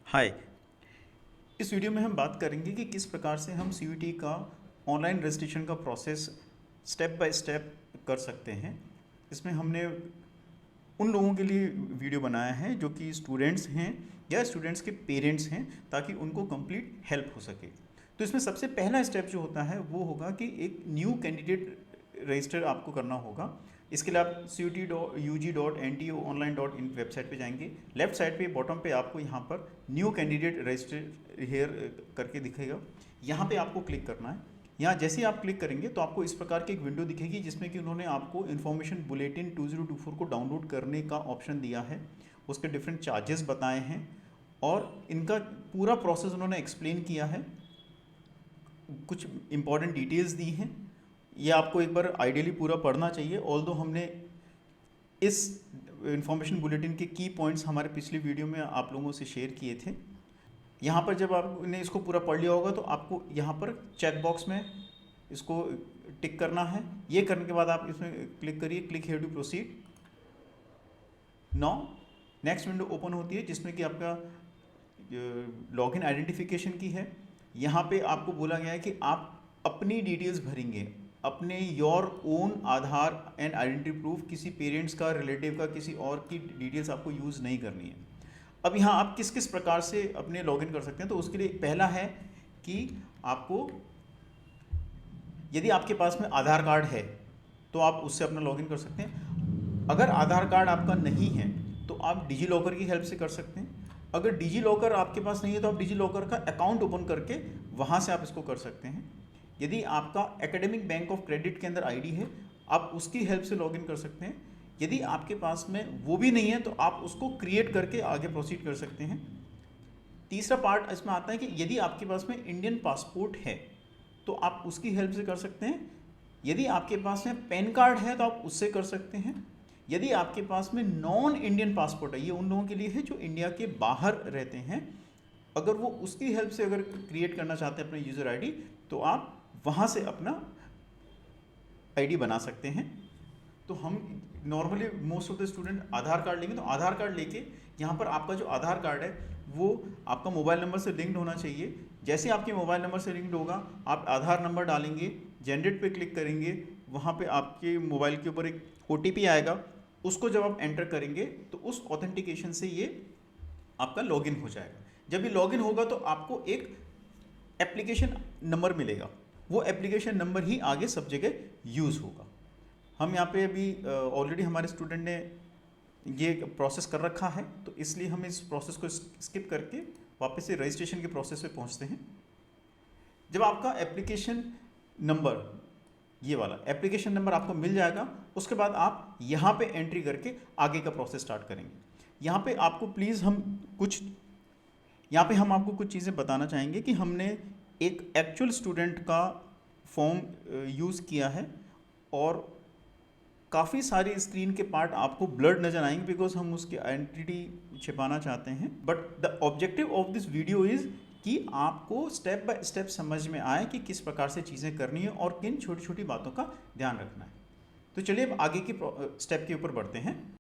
हाय। इस वीडियो में हम बात करेंगे कि किस प्रकार से हम सीयूईटी का ऑनलाइन रजिस्ट्रेशन का प्रोसेस स्टेप बाय स्टेप कर सकते हैं। इसमें हमने उन लोगों के लिए वीडियो बनाया है जो कि स्टूडेंट्स हैं या स्टूडेंट्स के पेरेंट्स हैं, ताकि उनको कंप्लीट हेल्प हो सके। तो इसमें सबसे पहला स्टेप जो होता है वो होगा कि एक न्यू कैंडिडेट रजिस्टर आपको करना होगा। इसके लिए आप CUT.UG.NTO.online.in वेबसाइट पे जाएंगे। लेफ्ट साइड पे बॉटम पे आपको यहाँ पर न्यू कैंडिडेट रजिस्टर हेयर करके दिखेगा। यहाँ पे आपको क्लिक करना है। यहाँ जैसे ही आप क्लिक करेंगे तो आपको इस प्रकार की एक विंडो दिखेगी जिसमें कि उन्होंने आपको इन्फॉर्मेशन बुलेटिन 2024 को डाउनलोड करने का ऑप्शन दिया है, उसके डिफरेंट चार्जेस बताए हैं और इनका पूरा प्रोसेस उन्होंने एक्सप्लेन किया है, कुछ इंपॉर्टेंट डिटेल्स दी हैं। ये आपको एक बार आइडियली पूरा पढ़ना चाहिए। ऑल्दो हमने इस इंफॉर्मेशन बुलेटिन के की पॉइंट्स हमारे पिछली वीडियो में आप लोगों से शेयर किए थे। यहाँ पर जब आपने इसको पूरा पढ़ लिया होगा तो आपको यहाँ पर चेक बॉक्स में इसको टिक करना है। ये करने के बाद आप इसमें क्लिक करिए, click here to proceed now. Next window open होती है जिसमें कि आपका लॉगिन आइडेंटिफिकेशन की है। यहाँ पे आपको बोला गया है कि आप अपनी डिटेल्स भरेंगे, अपने your own Aadhaar and identity proof, किसी पेरेंट्स का, रिलेटिव का, किसी और की डिटेल्स आपको यूज़ नहीं करनी है। अब यहाँ आप किस किस प्रकार से अपने लॉगिन कर सकते हैं, तो उसके लिए पहला है कि आपको, यदि आपके पास में आधार कार्ड है तो आप उससे अपना लॉगिन कर सकते हैं। अगर आधार कार्ड आपका नहीं है तो आप डिजी लॉकर की हेल्प से कर सकते हैं। अगर डिजी लॉकर आपके पास नहीं है तो आप डिजी लॉकर का अकाउंट ओपन करके वहाँ से आप इसको कर सकते हैं। यदि आपका एकेडमिक बैंक ऑफ क्रेडिट के अंदर आईडी है, आप उसकी हेल्प से लॉगिन कर सकते हैं। यदि आपके पास में वो भी नहीं है तो आप उसको क्रिएट करके आगे प्रोसीड कर सकते हैं। तीसरा पार्ट इसमें आता है कि यदि आपके पास में इंडियन पासपोर्ट है तो आप उसकी हेल्प से कर सकते हैं। यदि आपके पास में पैन कार्ड है तो आप उससे कर सकते हैं। यदि आपके पास में नॉन इंडियन पासपोर्ट है, ये उन लोगों के लिए है जो इंडिया के बाहर रहते हैं, अगर वो उसकी हेल्प से अगर क्रिएट करना चाहते हैं अपना यूज़र आईडी, तो आप वहाँ से अपना आईडी बना सकते हैं। तो हम normally most of the student Aadhaar card लेंगे, तो आधार कार्ड लेके यहाँ पर आपका जो आधार कार्ड है वो आपका मोबाइल नंबर से लिंक्ड होना चाहिए। जैसे आपके मोबाइल नंबर से लिंक्ड होगा आप आधार नंबर डालेंगे, जनरेट पे क्लिक करेंगे, वहाँ पे आपके मोबाइल के ऊपर एक OTP आएगा, उसको जब आप एंटर करेंगे तो उस ऑथेंटिकेशन से ये आपका लॉगिन हो जाएगा। जब ये लॉगिन होगा तो आपको एक एप्लीकेशन नंबर मिलेगा, वो एप्लीकेशन नंबर ही आगे सब जगह यूज़ होगा। हम यहाँ पे अभी ऑलरेडी हमारे स्टूडेंट ने ये प्रोसेस कर रखा है, तो इसलिए हम इस प्रोसेस को स्किप करके वापस से रजिस्ट्रेशन के प्रोसेस पे पहुँचते हैं। जब आपका एप्लीकेशन नंबर, ये वाला एप्लीकेशन नंबर आपको मिल जाएगा, उसके बाद आप यहाँ पे एंट्री करके आगे का प्रोसेस स्टार्ट करेंगे। यहाँ पे आपको प्लीज़ हम कुछ, यहाँ पे हम आपको कुछ चीज़ें बताना चाहेंगे कि हमने एक एक्चुअल स्टूडेंट का फॉर्म यूज़ किया है और काफ़ी सारी स्क्रीन के पार्ट आपको ब्लर्ड नज़र आएंगे बिकॉज हम उसकी आइडेंटिटी छिपाना चाहते हैं। But the objective of this video is कि आपको स्टेप बाय स्टेप समझ में आए कि किस प्रकार से चीज़ें करनी है और किन छोटी छोटी बातों का ध्यान रखना है। तो चलिए अब आगे की स्टेप के ऊपर बढ़ते हैं।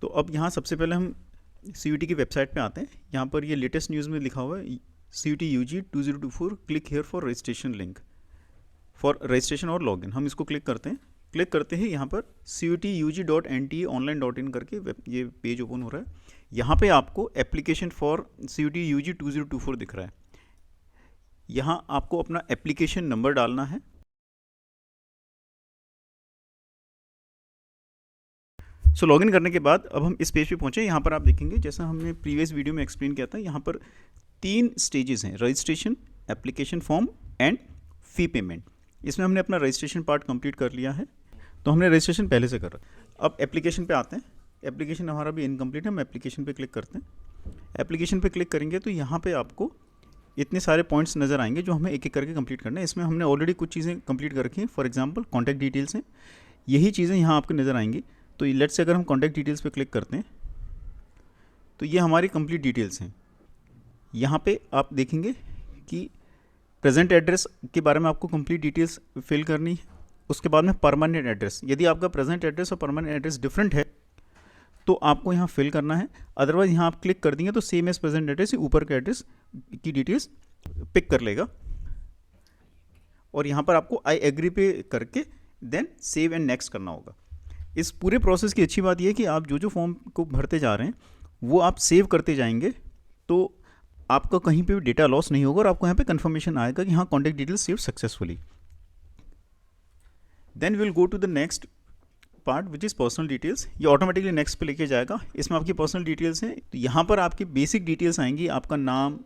तो अब यहाँ सबसे पहले हम CUET की वेबसाइट पे आते हैं। यहाँ पर ये लेटेस्ट न्यूज़ में लिखा हुआ है CUET UG 2024 click here for registration link for registration और लॉगिन। हम इसको क्लिक करते हैं। क्लिक करते ही यहाँ पर CUETUG.NTA.online.in करके ये पेज ओपन हो रहा है। यहाँ पे आपको एप्लीकेशन फॉर CUET UG 2024 दिख रहा है। यहाँ आपको अपना एप्लीकेशन नंबर डालना है। लॉगिन करने के बाद अब हम इस पेज पे पहुँचे। यहाँ पर आप देखेंगे जैसा हमने प्रीवियस वीडियो में एक्सप्लेन किया था, यहाँ पर 3 स्टेजेस हैं, registration, application form and fee payment. इसमें हमने अपना रजिस्ट्रेशन पार्ट कंप्लीट कर लिया है, तो हमने रजिस्ट्रेशन पहले से कर रहा। अब एप्लीकेशन पे आते हैं। एप्लीकेशन हमारा भी इनकम्प्लीट है, हम एप्लीकेशन पे क्लिक करते हैं। एप्लीकेशन पे क्लिक करेंगे तो यहाँ पे आपको इतने सारे पॉइंट्स नज़र आएंगे जो हमें एक एक करके कंप्लीट करना है। इसमें हमने ऑलरेडी कुछ चीज़ें कंप्लीट कर रखी हैं। फॉर एग्जांपल कॉन्टैक्ट डिटेल्स हैं, यही चीज़ें यहाँ आपको नज़र आएंगी। तो लेट्स से अगर हम कॉन्टैक्ट डिटेल्स पे क्लिक करते हैं तो ये हमारी कंप्लीट डिटेल्स हैं। यहाँ पे आप देखेंगे कि प्रेजेंट एड्रेस के बारे में आपको कंप्लीट डिटेल्स फिल करनी है। उसके बाद में परमानेंट एड्रेस, यदि आपका प्रेजेंट एड्रेस और परमानेंट एड्रेस डिफरेंट है तो आपको यहाँ फिल करना है। अदरवाइज यहाँ आप क्लिक कर देंगे तो सेम एज प्रेजेंट एड्रेस ऊपर के एड्रेस की डिटेल्स पिक कर लेगा। और यहाँ पर आपको आई एग्री पे करके देन सेव एंड नेक्स्ट करना होगा। इस पूरे प्रोसेस की अच्छी बात यह है कि आप जो फॉर्म को भरते जा रहे हैं वो आप सेव करते जाएंगे तो आपका कहीं पे भी डेटा लॉस नहीं होगा और आपको यहाँ पे कंफर्मेशन आएगा कि हाँ contact details save successfully. Then will go to the next part which is personal details. ये ऑटोमेटिकली नेक्स्ट पे लेके जाएगा। इसमें आपकी पर्सनल डिटेल्स हैं, तो यहाँ पर आपकी बेसिक डिटेल्स आएंगी। आपका नाम,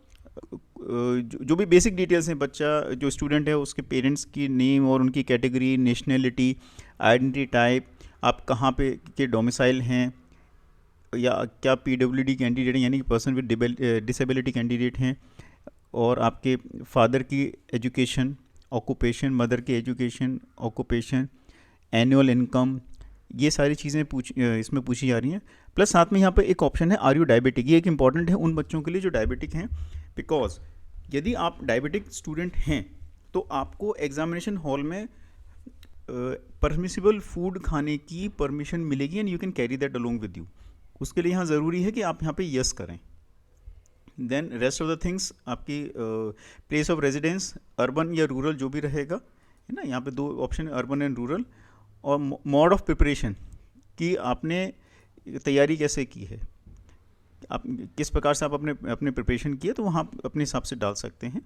जो भी बेसिक डिटेल्स हैं, बच्चा जो स्टूडेंट है उसके पेरेंट्स की नेम और उनकी कैटेगरी, नेशनैलिटी, आइडेंटिटी टाइप, आप कहाँ पे के डोमिसाइल हैं, या क्या PWD कैंडिडेट हैं यानी कि पर्सन विद डिसेबिलिटी कैंडिडेट हैं, और आपके फादर की एजुकेशन, ऑक्यूपेशन, मदर की एजुकेशन, ऑक्यूपेशन, एनुअल इनकम, ये सारी चीज़ें इसमें पूछी जा रही हैं। प्लस साथ में यहाँ पे एक ऑप्शन है आर यू डायबिटिक। ये एक इंपॉर्टेंट है उन बच्चों के लिए जो डायबिटिक हैं, बिकॉज यदि आप डायबिटिक स्टूडेंट हैं तो आपको एग्जामिनेशन हॉल में परमिसिबल फूड खाने की परमिशन मिलेगी and you can carry that along with you. उसके लिए यहाँ ज़रूरी है कि आप यहाँ पे यस करें। Then rest of the things आपकी प्लेस ऑफ रेजिडेंस, अर्बन या रूरल जो भी रहेगा, है ना। यहाँ पे 2 ऑप्शन है, अर्बन एंड रूरल। और मोड ऑफ प्रिपरेशन कि आपने तैयारी कैसे की है, आप किस प्रकार से आप अपने प्रिपरेशन किए, तो वहाँ आप अपने हिसाब से डाल सकते हैं।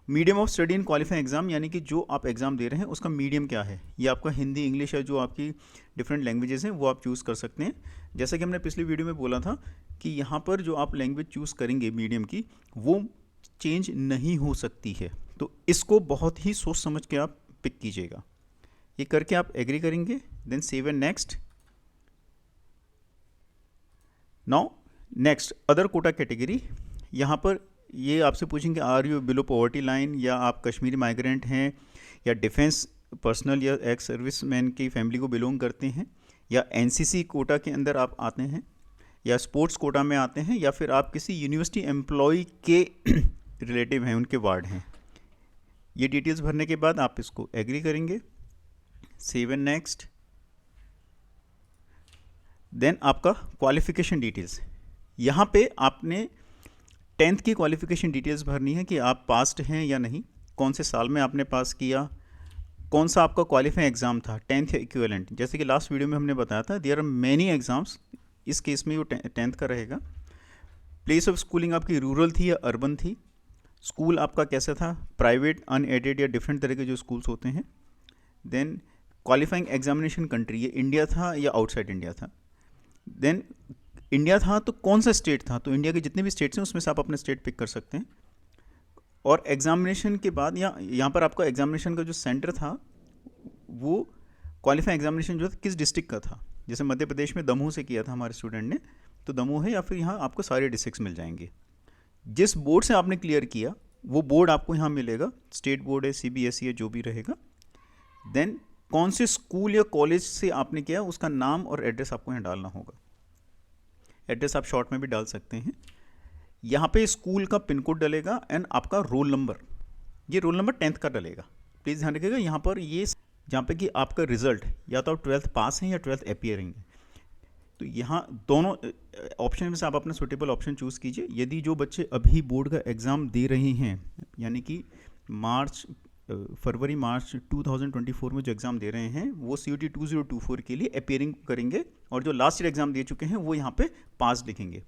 Medium of study in qualifying exam, यानी कि जो आप एग्ज़ाम दे रहे हैं उसका मीडियम क्या है, ये आपका हिंदी, इंग्लिश है, जो आपकी डिफरेंट लैंग्वेजेस हैं वो आप चूज़ कर सकते हैं। जैसा कि हमने पिछली वीडियो में बोला था कि यहाँ पर जो आप लैंग्वेज चूज़ करेंगे मीडियम की, वो चेंज नहीं हो सकती है, तो इसको बहुत ही सोच समझ के आप पिक कीजिएगा। ये करके आप एग्री करेंगे, then save and next. Now next other quota category. यहाँ पर ये आपसे पूछेंगे are you below poverty line, या आप कश्मीरी माइग्रेंट हैं, या डिफेंस पर्सनल या एक्स सर्विस मैन की फैमिली को बिलोंग करते हैं, या NCC कोटा के अंदर आप आते हैं, या स्पोर्ट्स कोटा में आते हैं, या फिर आप किसी यूनिवर्सिटी एम्प्लॉय के रिलेटिव हैं, उनके वार्ड हैं। ये डिटेल्स भरने के बाद आप इसको एग्री करेंगे, सेव एंड नेक्स्ट। देन आपका क्वालिफिकेशन डिटेल्स, यहाँ पे आपने 10th की क्वालिफिकेशन डिटेल्स भरनी है कि आप पास्ड हैं या नहीं, कौन से साल में आपने पास किया, कौन सा आपका क्वालिफाइंग एग्ज़ाम था, 10th या इक्विवेलेंट। जैसे कि लास्ट वीडियो में हमने बताया था देयर आर मैनी एग्ज़ाम्स, इस केस में वो 10th का रहेगा। प्लेस ऑफ स्कूलिंग आपकी रूरल थी या अर्बन थी, स्कूल आपका कैसा था, प्राइवेट, अनएडेड या डिफरेंट तरह के जो स्कूल्स होते हैं। देन क्वालिफाइंग एग्जामिनेशन कंट्री, ये इंडिया था या आउटसाइड इंडिया था। देन इंडिया था तो कौन सा स्टेट था, तो इंडिया के जितने भी स्टेट्स हैं उसमें से आप अपने स्टेट पिक कर सकते हैं। और एग्जामिनेशन के बाद यहाँ पर आपका एग्जामिनेशन का जो सेंटर था वो क्वालिफाइंग एग्जामिनेशन जो था किस डिस्ट्रिक्ट का था। जैसे मध्य प्रदेश में दमोह से किया था हमारे स्टूडेंट ने, तो दमोह है, या फिर यहाँ आपको सारे डिस्ट्रिक्ट्स मिल जाएंगे। जिस बोर्ड से आपने क्लियर किया वो बोर्ड आपको यहाँ मिलेगा, स्टेट बोर्ड है, CBSE है, जो भी रहेगा। देन कौन से स्कूल या कॉलेज से आपने किया उसका नाम और एड्रेस आपको यहाँ डालना होगा। एड्रेस आप शॉर्ट में भी डाल सकते हैं। यहाँ पे स्कूल का पिन कोड डलेगा एंड आपका रोल नंबर, ये रोल नंबर 10th का डलेगा। प्लीज़ ध्यान रखिएगा यहाँ पर ये जहाँ पे कि आपका रिजल्ट या तो आप 12th पास हैं या 12th अपीयरिंग है। तो यहाँ दोनों ऑप्शन में से आप अपना सुटेबल ऑप्शन चूज़ कीजिए। यदि जो बच्चे अभी बोर्ड का एग्ज़ाम दे रहे हैं, यानी कि फरवरी मार्च 2024 में जो एग्ज़ाम दे रहे हैं, वो CUET 2024 के लिए अपियरिंग करेंगे, और जो लास्ट ईयर एग्ज़ाम दे चुके हैं वो यहाँ पे पास लिखेंगे।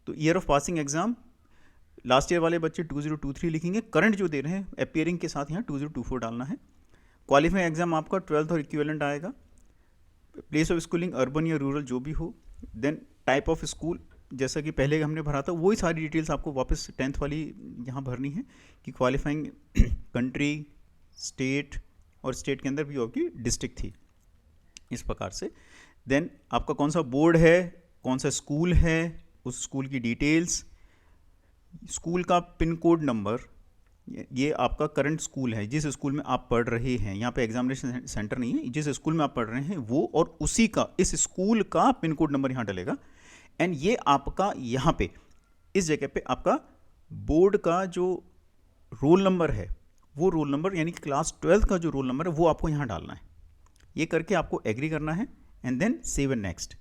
तो year of passing exam last year वाले बच्चे 2023 लिखेंगे, करंट जो दे रहे हैं अपियरिंग के साथ यहाँ 2024 डालना है। क्वालिफाइंग एग्ज़ाम आपका 12th और इक्विवेलेंट आएगा। प्लेस ऑफ स्कूलिंग अर्बन या रूरल जो भी हो। देन टाइप ऑफ स्कूल, जैसा कि पहले हमने भरा था वही सारी डिटेल्स आपको वापस 10th वाली यहाँ भरनी है कि क्वालिफाइंग कंट्री, स्टेट, और स्टेट के अंदर भी आपकी डिस्ट्रिक्ट थी, इस प्रकार से। देन आपका कौन सा बोर्ड है, कौन सा स्कूल है, उस स्कूल की डिटेल्स, स्कूल का पिन कोड नंबर, ये आपका करंट स्कूल है जिस स्कूल में आप पढ़ रहे हैं, यहाँ पे एग्जामिनेशन सेंटर नहीं है, जिस स्कूल में आप पढ़ रहे हैं वो, और उसी का इस स्कूल का पिन कोड नंबर यहाँ डलेगा। एंड ये आपका यहाँ पे इस जगह पे आपका बोर्ड का जो रोल नंबर है, वो रोल नंबर यानी कि क्लास 12th का जो रोल नंबर है वो आपको यहाँ डालना है। ये करके आपको एग्री करना है and then save and next.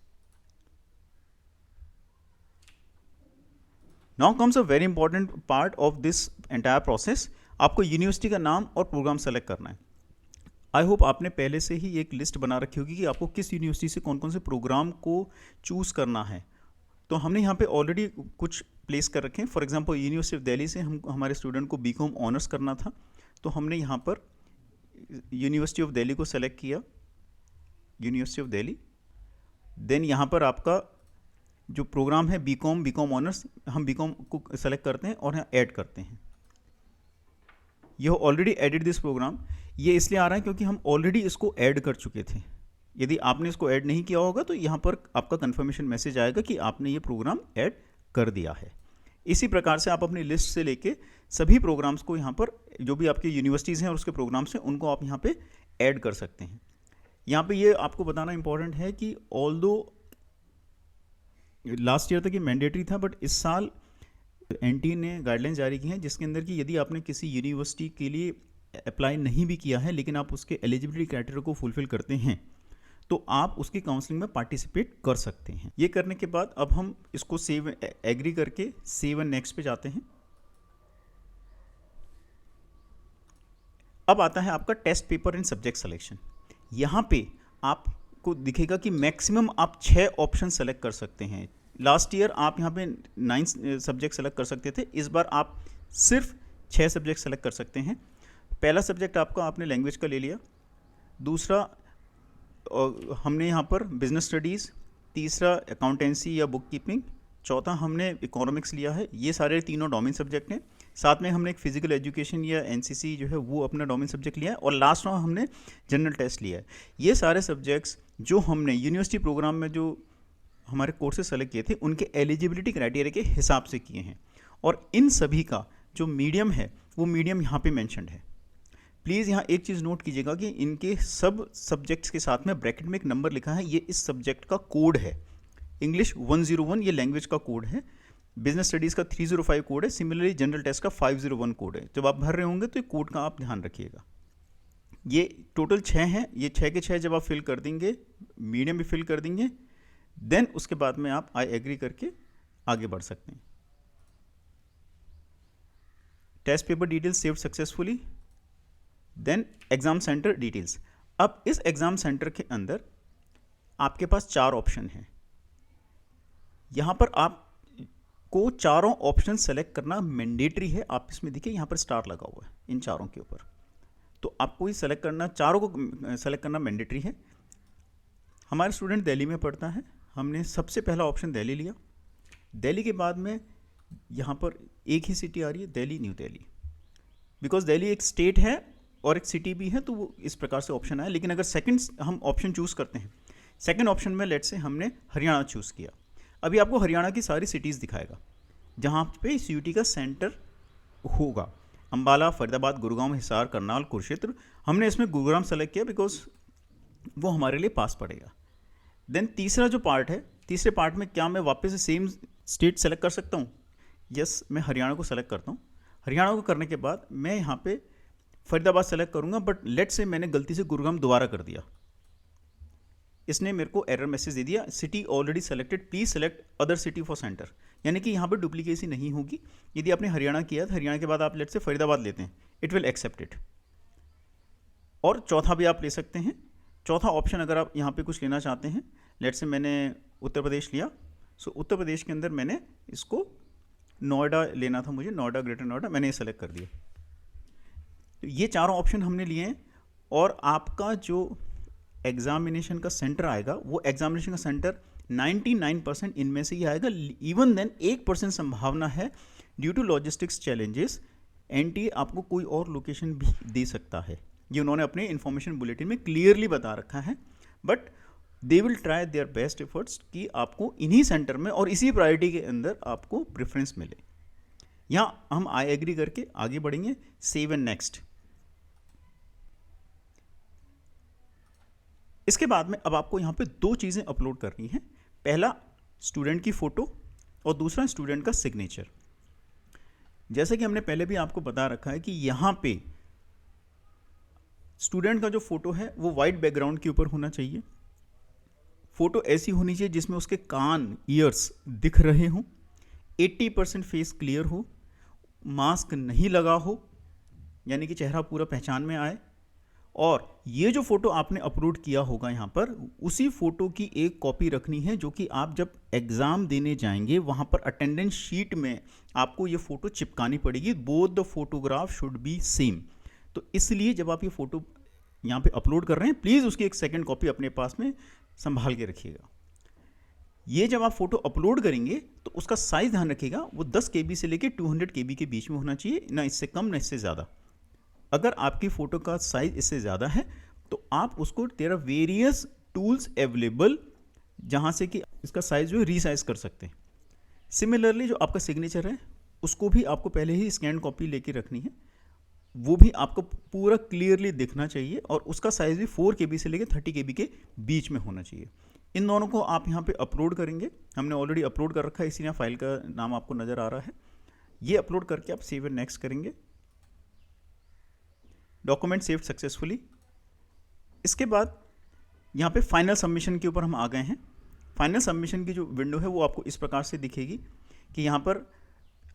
Now comes a very important part of this entire process. आपको यूनिवर्सिटी का नाम और प्रोग्राम सेलेक्ट करना है। आई होप आपने पहले से ही एक लिस्ट बना रखी होगी कि आपको किस यूनिवर्सिटी से कौन कौन से प्रोग्राम को चूज़ करना है। तो हमने यहाँ पे ऑलरेडी कुछ प्लेस कर रखे हैं। For example university of Delhi से हम हमारे स्टूडेंट को बीकॉम ऑनर्स करना था, तो हमने यहाँ पर यूनिवर्सिटी ऑफ दिल्ली को सेलेक्ट किया, यूनिवर्सिटी ऑफ दिल्ली। देन यहाँ पर आपका जो प्रोग्राम है बीकॉम ऑनर्स, हम बीकॉम को सेलेक्ट करते हैं और यहाँ ऐड करते हैं। यह ऑलरेडी एडिड दिस प्रोग्राम, ये इसलिए आ रहा है क्योंकि हम ऑलरेडी इसको ऐड कर चुके थे। यदि आपने इसको ऐड नहीं किया होगा तो यहाँ पर आपका कंफर्मेशन मैसेज आएगा कि आपने ये प्रोग्राम ऐड कर दिया है। इसी प्रकार से आप अपनी लिस्ट से लेके सभी प्रोग्राम्स को यहाँ पर, जो भी आपकी यूनिवर्सिटीज़ हैं और उसके प्रोग्राम्स हैं, उनको आप यहाँ पे ऐड कर सकते हैं। यहाँ पे ये आपको बताना इंपॉर्टेंट है कि ऑल्दो लास्ट ईयर तक ये मैंडेटरी था, बट इस साल एनटीए ने गाइडलाइन जारी की हैं जिसके अंदर कि यदि आपने किसी यूनिवर्सिटी के लिए अप्लाई नहीं भी किया है लेकिन आप उसके एलिजिबिलिटी क्राइटेरिया को फुलफिल करते हैं तो आप उसकी काउंसलिंग में पार्टिसिपेट कर सकते हैं। ये करने के बाद अब हम इसको सेव एग्री करके सेव एंड नेक्स्ट पे जाते हैं। अब आता है आपका test paper and subject selection. यहाँ पे आपको दिखेगा कि मैक्सिमम आप 6 ऑप्शन सेलेक्ट कर सकते हैं। लास्ट ईयर आप यहाँ पे 9 सब्जेक्ट सेलेक्ट कर सकते थे, इस बार आप सिर्फ 6 सब्जेक्ट सेलेक्ट कर सकते हैं। पहला सब्जेक्ट आपका आपने लैंग्वेज का ले लिया, दूसरा हमने यहाँ पर बिजनेस स्टडीज़, तीसरा अकाउंटेंसी या बुक कीपिंग, चौथा हमने इकोनॉमिक्स लिया है। ये सारे तीनों डोमेन सब्जेक्ट हैं। साथ में हमने एक फिजिकल एजुकेशन या एनसीसी जो है वो अपना डोमेन सब्जेक्ट लिया है, और लास्ट में हमने जनरल टेस्ट लिया है। ये सारे सब्जेक्ट्स जो हमने यूनिवर्सिटी प्रोग्राम में जो हमारे कोर्सेज सेलेक्ट किए थे उनके एलिजिबिलिटी क्राइटेरिया के हिसाब से किए हैं, और इन सभी का जो मीडियम है वो मीडियम यहाँ पे मेंशन्ड है। प्लीज़ यहाँ एक चीज़ नोट कीजिएगा कि इनके सब सब्जेक्ट्स के साथ में ब्रैकेट में एक नंबर लिखा है, ये इस सब्जेक्ट का कोड है। इंग्लिश 101 ये लैंग्वेज का कोड है, बिजनेस स्टडीज़ का 305 कोड है, सिमिलरली जनरल टेस्ट का 501 कोड है। जब आप भर रहे होंगे तो ये कोड का आप ध्यान रखिएगा। ये टोटल 6 हैं, ये 6 के 6 जब आप फिल कर देंगे, मीडियम भी फिल कर देंगे, देन उसके बाद में आप आई एग्री करके आगे बढ़ सकते हैं। Test paper details saved successfully, then exam centre details. अब इस एग्जाम सेंटर के अंदर आपके पास 4 ऑप्शन हैं। यहाँ पर आपको चारों ऑप्शन सेलेक्ट करना मैंडेटरी है। आप इसमें देखिए यहाँ पर स्टार लगा हुआ है इन चारों के ऊपर, तो आपको ये सेलेक्ट करना, चारों को सेलेक्ट करना मैंडेटरी है। हमारा स्टूडेंट दिल्ली में पढ़ता है, हमने सबसे पहला ऑप्शन दिल्ली लिया। दिल्ली के बाद में यहाँ पर एक ही सिटी आ रही है, दिल्ली, न्यू दिल्ली, बिकॉज दिल्ली एक स्टेट है और एक सिटी भी है, तो वो इस प्रकार से ऑप्शन आया। लेकिन अगर सेकंड हम ऑप्शन चूज़ करते हैं, सेकंड ऑप्शन में लेट से हमने हरियाणा चूज़ किया, अभी आपको हरियाणा की सारी सिटीज़ दिखाएगा जहाँ पे CUET का सेंटर होगा। अंबाला, फरीदाबाद, गुरुग्राम, हिसार, करनाल, कुरुक्षेत्र। हमने इसमें गुरुग्राम सेलेक्ट किया बिकॉज वो हमारे लिए पास पड़ेगा। देन तीसरा जो पार्ट है, तीसरे पार्ट में क्या मैं वापस से सेम स्टेट सेलेक्ट कर सकता हूँ? यस, मैं हरियाणा को सेलेक्ट करता हूँ। हरियाणा को करने के बाद मैं यहाँ पे फरीदाबाद सेलेक्ट करूँगा, बट लेट से मैंने गलती से गुरुग्राम दोबारा कर दिया, इसने मेरे को एरर मैसेज दे दिया, city already selected, please select other city for centre, यानी कि यहाँ पर डुप्लीकेसी नहीं होगी। यदि आपने हरियाणा किया तो हरियाणा के बाद आप लेट से फरीदाबाद लेते हैं, इट विल एक्सेप्ट इट। और चौथा भी आप ले सकते हैं। चौथा ऑप्शन अगर आप यहाँ पे कुछ लेना चाहते हैं, लेट से मैंने उत्तर प्रदेश लिया, सो उत्तर प्रदेश के अंदर मैंने इसको नोएडा लेना था मुझे, नोएडा, ग्रेटर नोएडा, मैंने ये सेलेक्ट कर दिया। तो ये चारों ऑप्शन हमने लिए हैं। और आपका जो एग्जामिनेशन का सेंटर आएगा, वो एग्जामिनेशन का सेंटर 99% इनमें से ही आएगा। इवन देन 1% संभावना है due to logistics challenges NTA आपको कोई और लोकेशन भी दे सकता है। ये उन्होंने अपने इन्फॉर्मेशन बुलेटिन में क्लियरली बता रखा है, but they will try their best efforts कि आपको इन्हीं सेंटर में और इसी प्रायोरिटी के अंदर आपको प्रेफरेंस मिले। यहाँ हम आई एग्री करके आगे बढ़ेंगे। Save and next. इसके बाद में अब आपको यहाँ पे दो चीज़ें अपलोड करनी है। पहला स्टूडेंट की फ़ोटो और दूसरा स्टूडेंट का सिग्नेचर। जैसे कि हमने पहले भी आपको बता रखा है कि यहाँ पे स्टूडेंट का जो फ़ोटो है वो वाइट बैकग्राउंड के ऊपर होना चाहिए। फ़ोटो ऐसी होनी चाहिए जिसमें उसके कान, ईयर्स दिख रहे हों, 80% फेस क्लियर हो, मास्क नहीं लगा हो, यानी कि चेहरा पूरा पहचान में आए। और ये जो फ़ोटो आपने अपलोड किया होगा यहाँ पर, उसी फ़ोटो की एक कॉपी रखनी है, जो कि आप जब एग्ज़ाम देने जाएंगे वहाँ पर अटेंडेंस शीट में आपको ये फ़ोटो चिपकानी पड़ेगी। Both the photograph should be same. तो इसलिए जब आप ये फ़ोटो यहाँ पे अपलोड कर रहे हैं, प्लीज़ उसकी एक सेकंड कॉपी अपने पास में संभाल के रखिएगा। ये जब आप फ़ोटो अपलोड करेंगे तो उसका साइज़ ध्यान रखिएगा, वो 10 KB से लेके 200 KB के बीच में होना चाहिए, ना इससे कम ना इससे ज़्यादा। अगर आपकी फ़ोटो का साइज़ इससे ज़्यादा है तो आप उसको, there are various tools available जहाँ से कि इसका साइज़ जो है रीसाइज कर सकते हैं। सिमिलरली जो आपका सिग्नेचर है उसको भी आपको पहले ही स्कैन कॉपी लेके रखनी है, वो भी आपको पूरा क्लियरली दिखना चाहिए और उसका साइज़ भी 4 KB से लेकर 30 KB के बीच में होना चाहिए। इन दोनों को आप यहाँ पे अपलोड करेंगे। हमने ऑलरेडी अपलोड कर रखा है, इसीलिए फाइल का नाम आपको नज़र आ रहा है। ये अपलोड करके आप सेव एंड नेक्स्ट करेंगे। Document saved successfully. इसके बाद यहाँ पे फाइनल सबमिशन के ऊपर हम आ गए हैं। फाइनल सबमिशन की जो विंडो है वो आपको इस प्रकार से दिखेगी कि यहाँ पर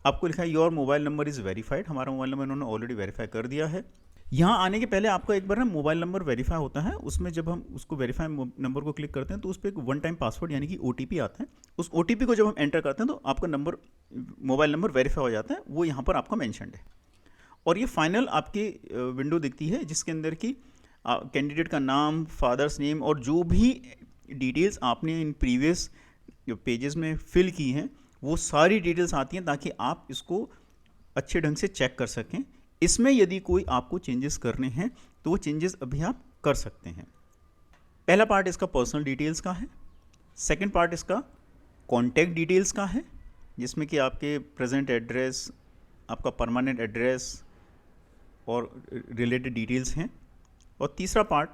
आपको लिखा है your mobile number is verified. हमारा मोबाइल नंबर इन्होंने ऑलरेडी वेरीफाई कर दिया है। यहाँ आने के पहले आपका एक बार ना मोबाइल नंबर वेरीफाई होता है, उसमें जब हम उसको वेरीफाई नंबर को क्लिक करते हैं तो उस पर एक 1 टाइम पासवर्ड यानी कि OTP आता है। उस OTP को जब हम एंटर करते हैं तो आपका नंबर, मोबाइल नंबर वेरीफाई हो जाता है, वो यहाँ पर आपका मैंशनड है। और ये फाइनल आपकी विंडो दिखती है जिसके अंदर की कैंडिडेट का नाम, फादर्स नेम और जो भी डिटेल्स आपने इन प्रीवियस पेजेस में फिल की हैं वो सारी डिटेल्स आती हैं, ताकि आप इसको अच्छे ढंग से चेक कर सकें। इसमें यदि कोई आपको चेंजेस करने हैं तो वो चेंजेस अभी आप कर सकते हैं। पहला पार्ट इसका पर्सनल डिटेल्स का है। सेकंड पार्ट इसका कॉन्टैक्ट डिटेल्स का है, जिसमें कि आपके प्रेजेंट एड्रेस, आपका परमानेंट एड्रेस और रिलेटेड डिटेल्स हैं। और तीसरा पार्ट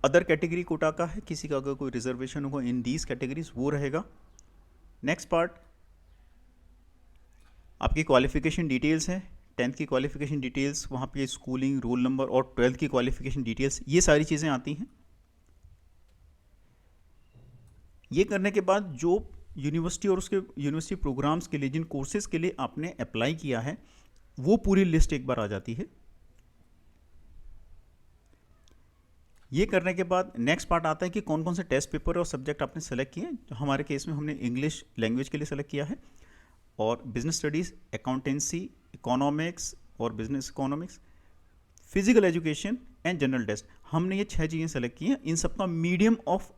अदर कैटेगरी कोटा का है, किसी का अगर कोई रिजर्वेशन होगा इन दीज कैटेगरीज वो रहेगा। नेक्स्ट पार्ट आपकी क्वालिफिकेशन डिटेल्स है, 10th की क्वालिफिकेशन डिटेल्स, वहाँ पे स्कूलिंग, रोल नंबर और 12th की क्वालिफिकेशन डिटेल्स, ये सारी चीज़ें आती हैं। ये करने के बाद जो यूनिवर्सिटी और उसके यूनिवर्सिटी प्रोग्राम्स के लिए, जिन कोर्सेज के लिए आपने अप्लाई किया है, वो पूरी लिस्ट एक बार आ जाती है। ये करने के बाद नेक्स्ट पार्ट आता है कि कौन कौन से टेस्ट पेपर और सब्जेक्ट आपने सेलेक्ट किए। हमारे केस में हमने इंग्लिश लैंग्वेज के लिए सेलेक्ट किया है, और बिजनेस स्टडीज़, अकाउंटेंसी, इकोनॉमिक्स और business economics, physical education and general test, हमने ये 6 चीज़ें सेलेक्ट की हैं। इन सबका मीडियम ऑफ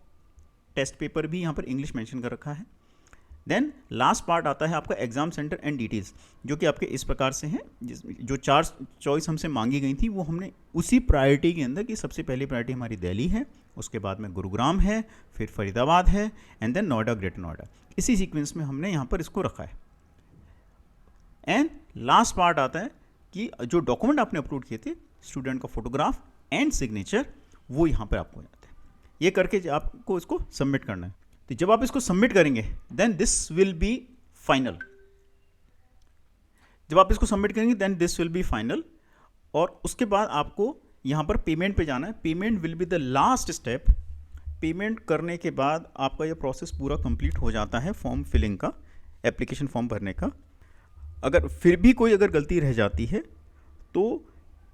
टेस्ट पेपर भी यहाँ पर इंग्लिश मेंशन कर रखा है। देन लास्ट पार्ट आता है आपका एग्जाम सेंटर एंड डिटेल्स, जो कि आपके इस प्रकार से हैं। जो 4 चॉइस हमसे मांगी गई थी वो हमने उसी प्रायोरिटी के अंदर, कि सबसे पहली प्रायोरिटी हमारी दिल्ली है, उसके बाद में गुरुग्राम है, फिर फरीदाबाद है, and then Noida, greater Noida. इसी सीक्वेंस में हमने यहाँ पर इसको रखा है। एंड लास्ट पार्ट आता है कि जो डॉक्यूमेंट आपने अपलोड किए थे, स्टूडेंट का फोटोग्राफ एंड सिग्नेचर, वो यहाँ पर आपको जाते हैं। ये करके आपको इसको सबमिट करना है। तो जब आप इसको सबमिट करेंगे then this will be final. जब आप इसको सबमिट करेंगे then this will be final. और उसके बाद आपको यहाँ पर पेमेंट पे जाना है। Payment will be the last step. Payment करने के बाद आपका ये प्रोसेस पूरा कंप्लीट हो जाता है फॉर्म फिलिंग का, एप्लीकेशन फॉर्म भरने का। अगर फिर भी कोई अगर गलती रह जाती है तो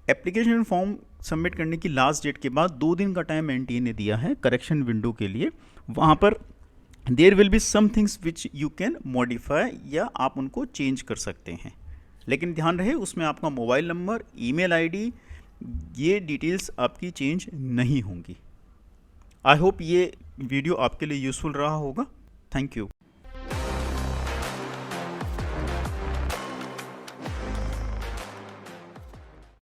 एप्लीकेशन फॉर्म सबमिट करने की लास्ट डेट के बाद 2 दिन का टाइम एनटीए ने दिया है करेक्शन विंडो के लिए। वहाँ पर there will be some things which you can modify, या आप उनको चेंज कर सकते हैं। लेकिन ध्यान रहे उसमें आपका मोबाइल नंबर, ईमेल आईडी, ये डिटेल्स आपकी चेंज नहीं होंगी। आई होप ये वीडियो आपके लिए यूज़फुल रहा होगा। Thank you.